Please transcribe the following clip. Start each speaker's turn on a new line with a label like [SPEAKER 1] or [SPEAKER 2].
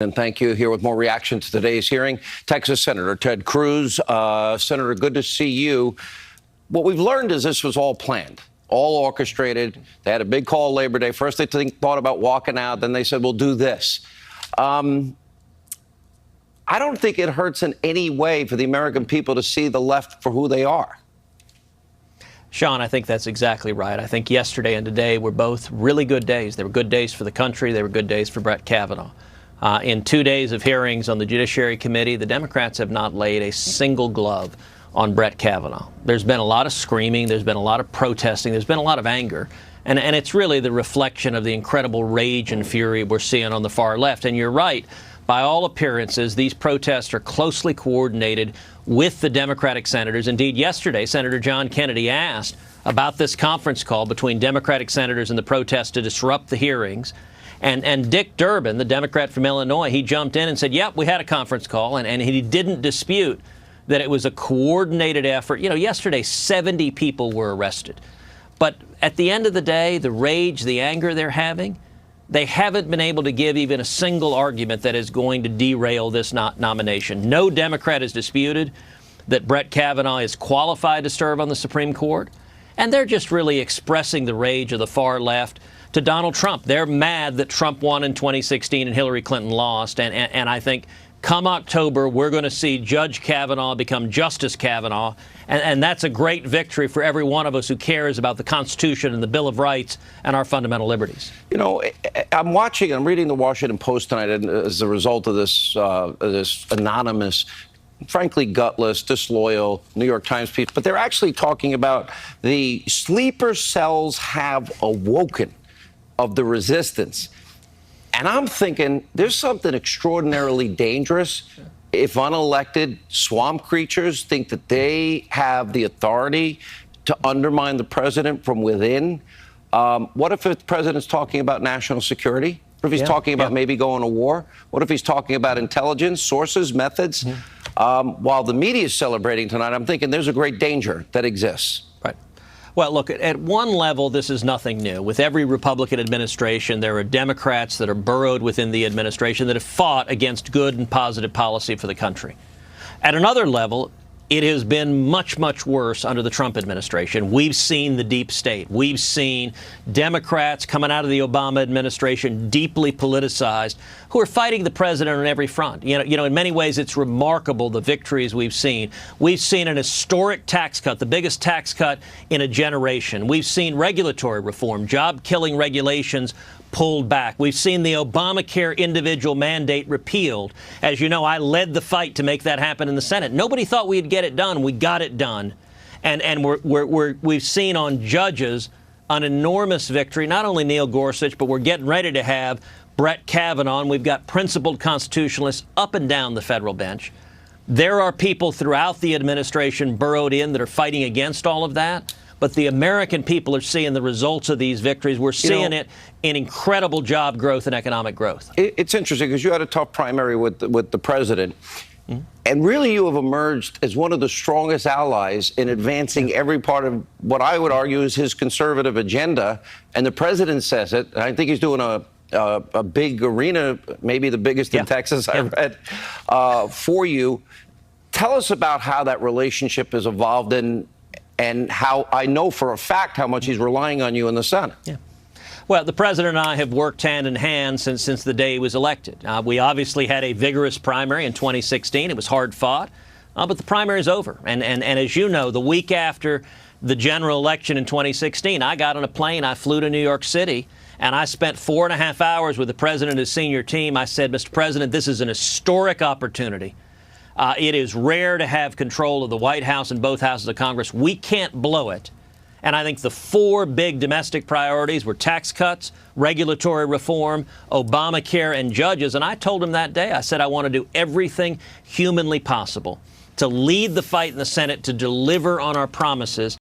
[SPEAKER 1] And thank you. Here with more reaction to today's hearing, Texas Senator Ted Cruz. Senator, good to see you. What we've learned is this was all planned, all orchestrated. They had a big call Labor Day. First, they thought about walking out. Then they said, we'll do this. I don't think it hurts in any way for the American people to see the left for who they are.
[SPEAKER 2] Sean, I think that's exactly right. I think yesterday and today were both really good days. They were good days for the country. They were good days for Brett Kavanaugh. In 2 days of hearings on the Judiciary Committee, the Democrats have not laid a single glove on Brett Kavanaugh. There's been a lot of screaming. There's been a lot of protesting. There's been a lot of anger. And it's really the reflection of the incredible rage and fury we're seeing on the far left. And you're right. By all appearances, these protests are closely coordinated with the Democratic senators. Indeed, yesterday, Senator John Kennedy asked about this conference call between Democratic senators and the protests to disrupt the hearings. And Dick Durbin, the Democrat from Illinois, he jumped in and said, yep, we had a conference call, and he didn't dispute that it was a coordinated effort. You know, yesterday, 70 people were arrested. But at the end of the day, the rage, the anger they're having, they haven't been able to give even a single argument that is going to derail this nomination. No Democrat has disputed that Brett Kavanaugh is qualified to serve on the Supreme Court. And they're just really expressing the rage of the far left to Donald Trump. They're mad that Trump won in 2016 and Hillary Clinton lost. And I think come October, we're going to see Judge Kavanaugh become Justice Kavanaugh. And that's a great victory for every one of us who cares about the Constitution and the Bill of Rights and our fundamental liberties. You know,
[SPEAKER 1] I'm reading the Washington Post tonight as a result of this anonymous, frankly, gutless, disloyal New York Times piece. But they're actually talking about the sleeper cells have awoken of the resistance. And I'm thinking there's something extraordinarily dangerous if unelected swamp creatures think that they have the authority to undermine the president from within. What if the president's talking about national security? What if he's talking about maybe going to war? What if he's talking about intelligence, sources, methods? While the media is celebrating tonight, I'm thinking there's a great danger that exists.
[SPEAKER 2] Right. Well, look, at one level, this is nothing new. With every Republican administration, there are Democrats that are burrowed within the administration that have fought against good and positive policy for the country. At another level, it has been much, much worse under the Trump administration. We've seen the deep state. We've seen Democrats coming out of the Obama administration deeply politicized who are fighting the president on every front. You know, in many ways, it's remarkable the victories we've seen. We've seen an historic tax cut, the biggest tax cut in a generation. We've seen regulatory reform, job-killing regulations pulled back. We've seen the Obamacare individual mandate repealed. As you know, I led the fight to make that happen in the Senate. Nobody thought we'd get it done. We got it done. And we've seen on judges an enormous victory, not only Neil Gorsuch, but we're getting ready to have Brett Kavanaugh, and we've got principled constitutionalists up and down the federal bench. There are people throughout the administration burrowed in that are fighting against all of that. But the American people are seeing the results of these victories. We're seeing it in incredible job growth and economic growth.
[SPEAKER 1] It's interesting because you had a tough primary with the president. And really, you have emerged as one of the strongest allies in advancing every part of what I would argue is his conservative agenda. And the president says it. I think he's doing a big arena, maybe the biggest in Texas, I read, for you. Tell us about how that relationship has evolved and how I know for a fact how much he's relying on you in the Senate.
[SPEAKER 2] Yeah. Well, the president and I have worked hand in hand since the day he was elected. We obviously had a vigorous primary in 2016. It was hard fought, but the primary is over. And as you know, the week after the general election in 2016, I got on a plane. I flew to New York City, and I spent 4.5 hours with the president and his senior team. I said, Mr. President, this is an historic opportunity. It is rare to have control of the White House and both houses of Congress. We can't blow it. And I think the 4 big domestic priorities were tax cuts, regulatory reform, Obamacare, and judges. And I told him that day, I said, I want to do everything humanly possible to lead the fight in the Senate, to deliver on our promises.